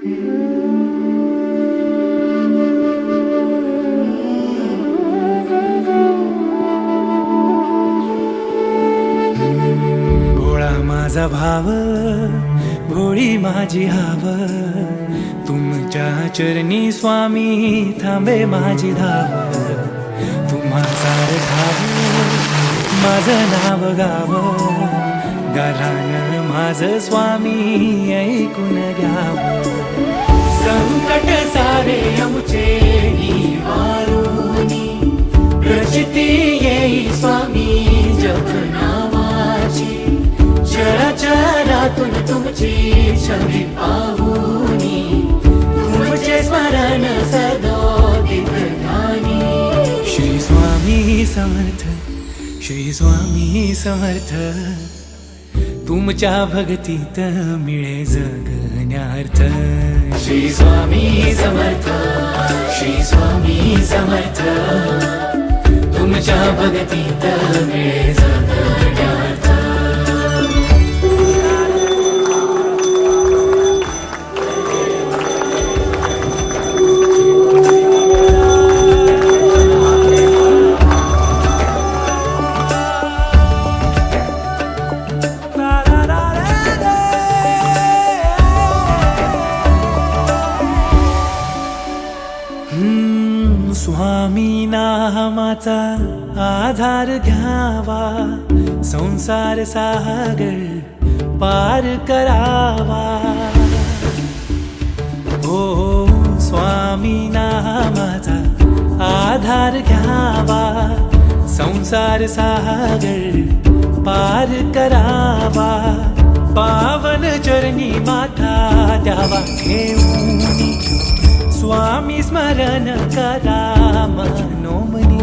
भोळा माझा भाव, भोळी माझी हाव, तुमच्या चरणी स्वामी थांबे माझी धाव. तुम्हा सारखाव माझं नाव गाव, गारान माझं स्वामी ऐकून घ्याव. संकट सारे आमचे निवारुनी, प्रचिती येई स्वामी जप नावाची. चराचरातून तुमची छवी पाहुनी, तुमचे स्मरण सदोदित ध्यानी. श्री स्वामी समर्थ, श्री स्वामी समर्थ, तुमच्या भक्तीत मिळे जगण्यार्थ. श्री स्वामी समर्थ, श्री स्वामी समर्थ, तुमच्या भक्तीत मिळे जगण्यार्थ. स्वामी नामाचा आधार घ्यावा, संसार सागर पार करावा. हो स्वामी नामाचा आधार घ्यावा, संसार सागर पार करावा. पावन चरणी माथा द्यावा ठेवून, स्वामी स्मरण करा मनोमनी.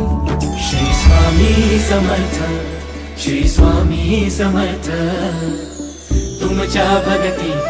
श्री स्वामी समर्थ, श्री स्वामी समर्थ, तुमच्या भक्तीत